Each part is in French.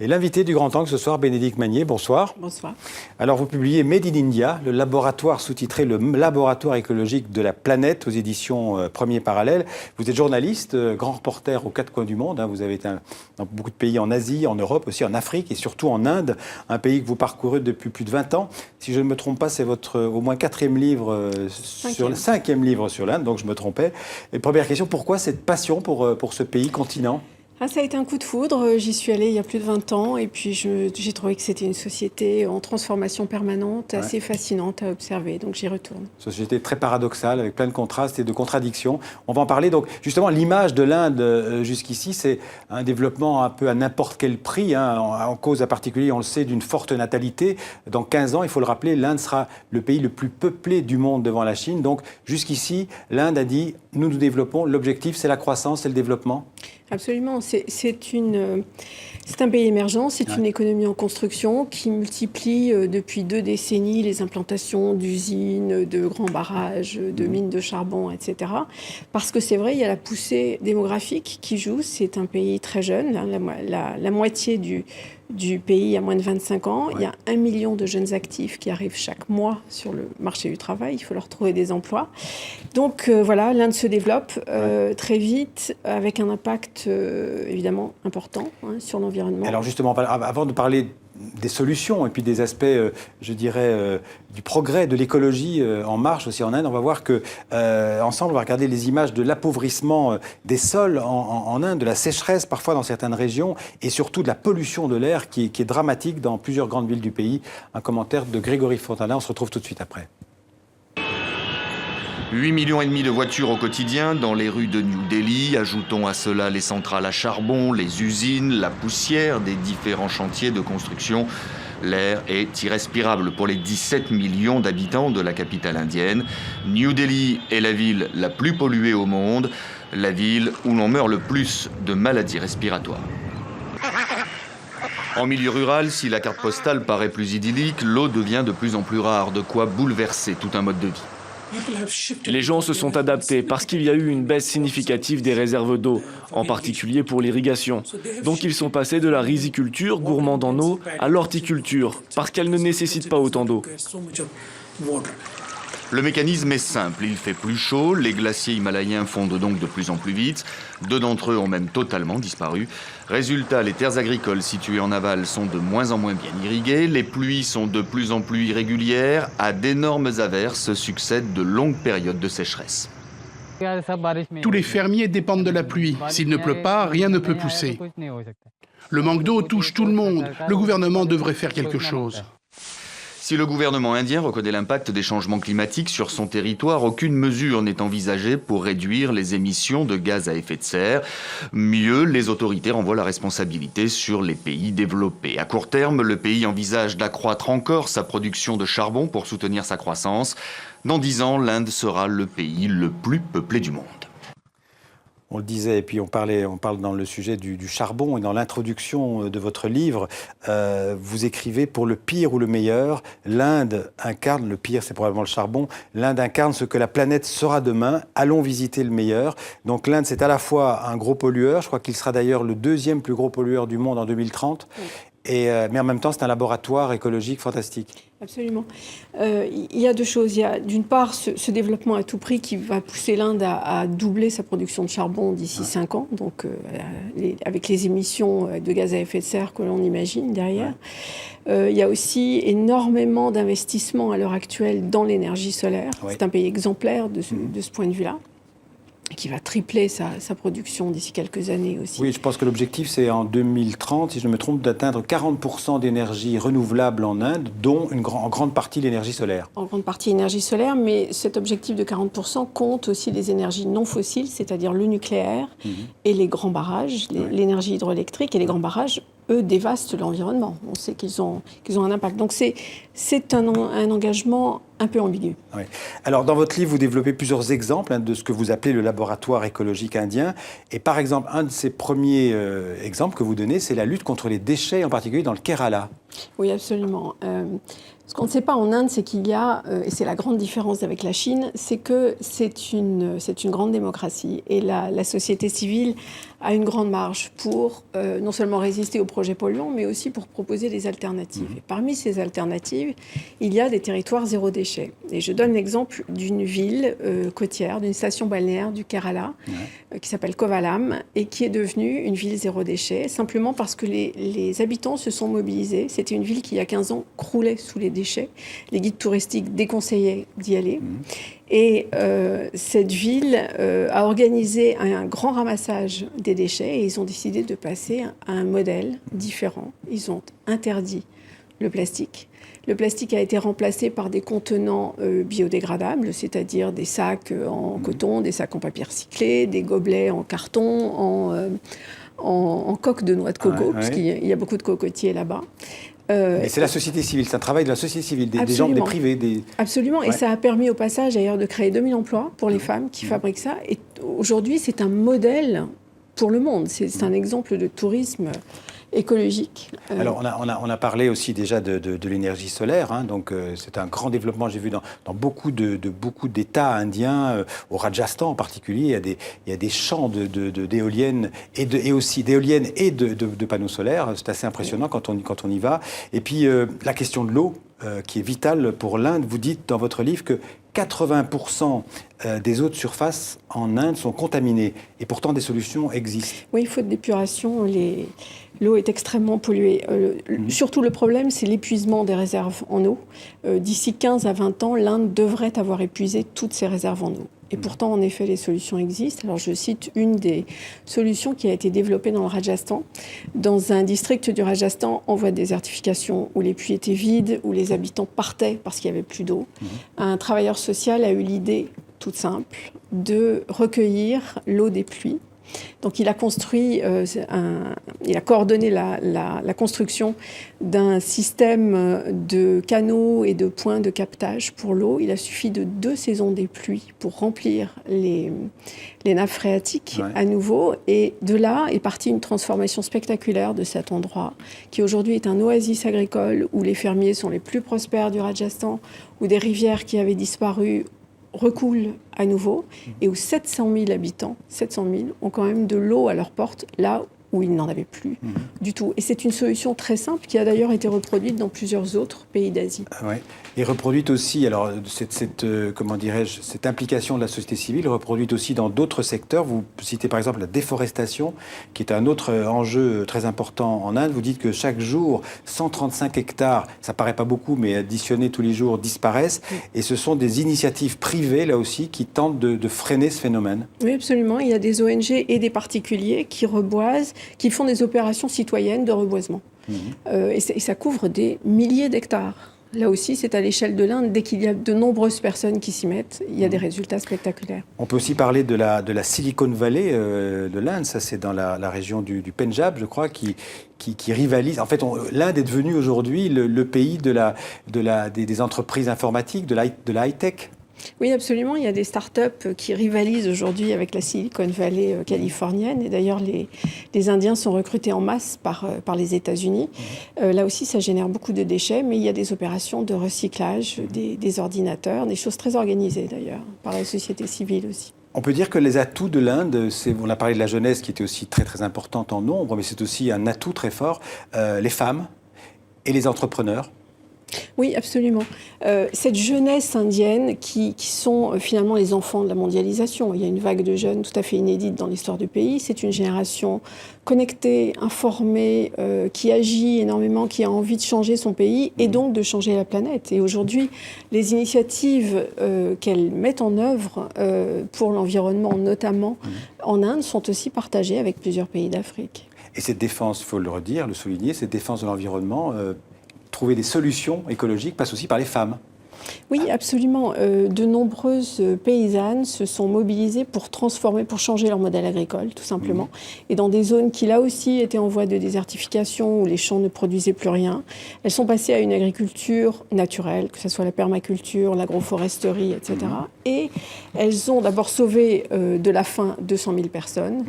Et l'invité du Grand Angle ce soir, Bénédicte Magnier, bonsoir. Bonsoir. Alors vous publiez Made in India, le laboratoire sous-titré Le laboratoire écologique de la planète aux éditions Premier Parallèle. Vous êtes journaliste, grand reporter aux quatre coins du monde. Vous avez été dans beaucoup de pays en Asie, en Europe, aussi en Afrique et surtout en Inde, un pays que vous parcourez depuis plus de 20 ans. Si je ne me trompe pas, c'est votre au moins cinquième livre sur l'Inde, donc je me trompais. Et première question, pourquoi cette passion pour ce pays, continent ? Ça a été un coup de foudre. J'y suis allée il y a plus de 20 ans et puis j'ai trouvé que c'était une société en transformation permanente, assez fascinante à observer. Donc j'y retourne. Société très paradoxale, avec plein de contrastes et de contradictions. On va en parler. Donc justement, l'image de l'Inde jusqu'ici, c'est un développement un peu à n'importe quel prix, en cause à particulier, on le sait, d'une forte natalité. Dans 15 ans, il faut le rappeler, l'Inde sera le pays le plus peuplé du monde devant la Chine. Donc jusqu'ici, l'Inde a dit, nous développons, l'objectif c'est la croissance, c'est le développement. Absolument. C'est un pays émergent, c'est une économie en construction qui multiplie depuis 2 décennies les implantations d'usines, de grands barrages, de mines de charbon, etc. Parce que c'est vrai, il y a la poussée démographique qui joue. C'est un pays très jeune. La moitié du pays a moins de 25 ans. Il y a 1 million de jeunes actifs qui arrivent chaque mois sur le marché du travail. Il faut leur trouver des emplois. Donc voilà, l'Inde se développe très vite avec un impact évidemment important sur l'environnement. Alors justement, avant de parler des solutions et puis des aspects, je dirais, du progrès de l'écologie en marche aussi en Inde, on va voir que ensemble, on va regarder les images de l'appauvrissement des sols en Inde, de la sécheresse parfois dans certaines régions et surtout de la pollution de l'air qui est dramatique dans plusieurs grandes villes du pays. Un commentaire de Grégory Fontana, on se retrouve tout de suite après. 8,5 millions de voitures au quotidien dans les rues de New Delhi. Ajoutons à cela les centrales à charbon, les usines, la poussière des différents chantiers de construction. L'air est irrespirable pour les 17 millions d'habitants de la capitale indienne. New Delhi est la ville la plus polluée au monde, la ville où l'on meurt le plus de maladies respiratoires. En milieu rural, si la carte postale paraît plus idyllique, l'eau devient de plus en plus rare, de quoi bouleverser tout un mode de vie. Les gens se sont adaptés parce qu'il y a eu une baisse significative des réserves d'eau, en particulier pour l'irrigation. Donc ils sont passés de la riziculture, gourmande en eau, à l'horticulture, parce qu'elle ne nécessite pas autant d'eau. Le mécanisme est simple, il fait plus chaud, les glaciers himalayens fondent donc de plus en plus vite. 2 d'entre eux ont même totalement disparu. Résultat, les terres agricoles situées en aval sont de moins en moins bien irriguées, les pluies sont de plus en plus irrégulières, à d'énormes averses succèdent de longues périodes de sécheresse. Tous les fermiers dépendent de la pluie. S'il ne pleut pas, rien ne peut pousser. Le manque d'eau touche tout le monde. Le gouvernement devrait faire quelque chose. Si le gouvernement indien reconnaît l'impact des changements climatiques sur son territoire, aucune mesure n'est envisagée pour réduire les émissions de gaz à effet de serre. Mieux, les autorités renvoient la responsabilité sur les pays développés. À court terme, le pays envisage d'accroître encore sa production de charbon pour soutenir sa croissance. Dans 10 ans, l'Inde sera le pays le plus peuplé du monde. On le disait, et puis on parle dans le sujet du charbon et dans l'introduction de votre livre, vous écrivez pour le pire ou le meilleur, l'Inde incarne, le pire c'est probablement le charbon, l'Inde incarne ce que la planète sera demain, allons visiter le meilleur. Donc l'Inde c'est à la fois un gros pollueur, je crois qu'il sera d'ailleurs le 2e plus gros pollueur du monde en 2030, mais en même temps c'est un laboratoire écologique fantastique. Absolument. Il y a 2 choses. Il y a d'une part ce développement à tout prix qui va pousser l'Inde à doubler sa production de charbon d'ici 5 ans, donc avec les émissions de gaz à effet de serre que l'on imagine derrière. Il y a aussi énormément d'investissements à l'heure actuelle dans l'énergie solaire. C'est un pays exemplaire de ce point de vue-là, qui va tripler sa production d'ici quelques années aussi. Oui, je pense que l'objectif, c'est en 2030, si je ne me trompe, d'atteindre 40% d'énergie renouvelable en Inde, dont en grande partie l'énergie solaire. En grande partie l'énergie solaire, mais cet objectif de 40% compte aussi les énergies non fossiles, c'est-à-dire le nucléaire et les grands barrages, l'énergie hydroélectrique et les grands barrages, eux, dévastent l'environnement. On sait qu'ils ont un impact. Donc c'est un engagement un peu ambigu. Oui. Alors, dans votre livre, vous développez plusieurs exemples de ce que vous appelez le laboratoire écologique indien. Et par exemple, un de ces premiers exemples que vous donnez, c'est la lutte contre les déchets, en particulier dans le Kerala. Oui, absolument. Ce qu'on ne sait pas en Inde, c'est qu'il y a, et c'est la grande différence avec la Chine, c'est que c'est une grande démocratie. Et la société civile a une grande marge pour non seulement résister aux projets polluants, mais aussi pour proposer des alternatives. Et parmi ces alternatives, il y a des territoires zéro déchet. Et je donne l'exemple d'une ville côtière, d'une station balnéaire du Kerala, qui s'appelle Kovalam, et qui est devenue une ville zéro déchet, simplement parce que les habitants se sont mobilisés. C'était une ville qui, il y a 15 ans, croulait sous les déchets. Les guides touristiques déconseillaient d'y aller. Et cette ville a organisé un grand ramassage des déchets et ils ont décidé de passer à un modèle différent. Ils ont interdit le plastique. Le plastique a été remplacé par des contenants biodégradables, c'est-à-dire des sacs en coton, des sacs en papier recyclé, des gobelets en carton, en coque de noix de coco, parce qu'il y a beaucoup de cocotiers là-bas. Et c'est la société civile, c'est un travail de la société civile, des gens, des privés. Absolument, et ça a permis au passage d'ailleurs de créer 2000 emplois pour les femmes qui fabriquent ça. Et aujourd'hui, c'est un modèle pour le monde, c'est un exemple de tourisme écologique. Alors, on a parlé aussi déjà de l'énergie solaire, hein, donc c'est un grand développement, j'ai vu dans beaucoup d'États indiens, au Rajasthan en particulier, il y a des champs d'éoliennes et aussi d'éoliennes et de panneaux solaires. C'est assez impressionnant quand on y va. Et puis, la question de l'eau, qui est vitale pour l'Inde. Vous dites dans votre livre que 80% des eaux de surface en Inde sont contaminées. Et pourtant, des solutions existent. Oui, faute d'épuration, l'eau est extrêmement polluée. Surtout, le problème, c'est l'épuisement des réserves en eau. D'ici 15 à 20 ans, l'Inde devrait avoir épuisé toutes ses réserves en eau. Et pourtant, en effet, les solutions existent. Alors, je cite une des solutions qui a été développée dans le Rajasthan. Dans un district du Rajasthan, en voie de désertification, où les puits étaient vides, où les habitants partaient parce qu'il n'y avait plus d'eau, un travailleur social a eu l'idée, toute simple, de recueillir l'eau des pluies. Donc il a construit, il a coordonné la construction d'un système de canaux et de points de captage pour l'eau. Il a suffi de 2 saisons des pluies pour remplir les nappes phréatiques à nouveau. Et de là est partie une transformation spectaculaire de cet endroit, qui aujourd'hui est un oasis agricole où les fermiers sont les plus prospères du Rajasthan, où des rivières qui avaient disparu recoule à nouveau et où 700 000 habitants, 700 000, ont quand même de l'eau à leur porte, là où ils n'en avaient plus du tout. Et c'est une solution très simple qui a d'ailleurs été reproduite dans plusieurs autres pays d'Asie. Ouais. Et reproduite aussi, alors comment dirais-je, cette implication de la société civile reproduite aussi dans d'autres secteurs. Vous citez par exemple la déforestation, qui est un autre enjeu très important en Inde. Vous dites que chaque jour, 135 hectares, ça paraît pas beaucoup, mais additionnés tous les jours, disparaissent. Et ce sont des initiatives privées, là aussi, qui tentent de freiner ce phénomène. Oui, absolument. Il y a des ONG et des particuliers qui reboisent, qui font des opérations citoyennes de reboisement. Et ça couvre des milliers d'hectares. Là aussi, c'est à l'échelle de l'Inde. Dès qu'il y a de nombreuses personnes qui s'y mettent, il y a des résultats spectaculaires. On peut aussi parler de la Silicon Valley de l'Inde. Ça, c'est dans la région du Pendjab, je crois, qui rivalise. En fait, l'Inde est devenue aujourd'hui le pays des entreprises informatiques, de la high-tech. Oui, absolument. Il y a des startups qui rivalisent aujourd'hui avec la Silicon Valley californienne. Et d'ailleurs, les Indiens sont recrutés en masse par les États-Unis. Là aussi, ça génère beaucoup de déchets, mais il y a des opérations de recyclage des ordinateurs, des choses très organisées d'ailleurs, par la société civile aussi. On peut dire que les atouts de l'Inde, on a parlé de la jeunesse qui était aussi très très importante en nombre, mais c'est aussi un atout très fort, les femmes et les entrepreneurs. Oui, absolument. Cette jeunesse indienne qui sont finalement les enfants de la mondialisation. Il y a une vague de jeunes tout à fait inédite dans l'histoire du pays. C'est une génération connectée, informée, qui agit énormément, qui a envie de changer son pays et donc de changer la planète. Et aujourd'hui, les initiatives qu'elles mettent en œuvre pour l'environnement, notamment en Inde, sont aussi partagées avec plusieurs pays d'Afrique. Et cette défense, il faut le souligner, cette défense de l'environnement... trouver des solutions écologiques passe aussi par les femmes. Oui, absolument. De nombreuses paysannes se sont mobilisées pour transformer, pour changer leur modèle agricole, tout simplement. Et dans des zones qui, là aussi, étaient en voie de désertification, où les champs ne produisaient plus rien, elles sont passées à une agriculture naturelle, que ce soit la permaculture, l'agroforesterie, etc. Et elles ont d'abord sauvé de la faim 200 000 personnes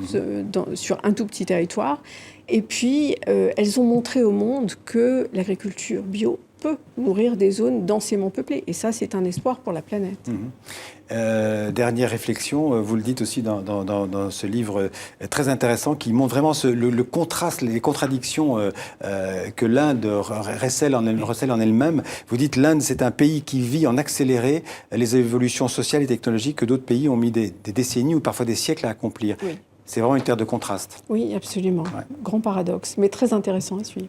sur un tout petit territoire. Et puis, elles ont montré au monde que l'agriculture bio peut nourrir des zones densément peuplées. Et ça, c'est un espoir pour la planète. Dernière réflexion, vous le dites aussi dans ce livre très intéressant qui montre vraiment le contraste, les contradictions que l'Inde recèle en elle-même. Vous dites l'Inde, c'est un pays qui vit en accéléré les évolutions sociales et technologiques que d'autres pays ont mis des décennies ou parfois des siècles à accomplir. Oui. C'est vraiment une terre de contraste. Oui, absolument. Ouais. Grand paradoxe, mais très intéressant à suivre.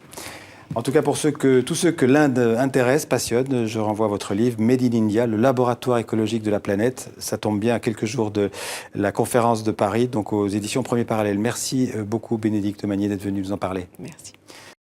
En tout cas, pour tous ceux que l'Inde intéresse, passionne, je renvoie à votre livre Made in India, le laboratoire écologique de la planète. Ça tombe bien à quelques jours de la conférence de Paris, donc aux éditions Premier Parallèle. Merci beaucoup, Bénédicte Magnier, d'être venu nous en parler. Merci.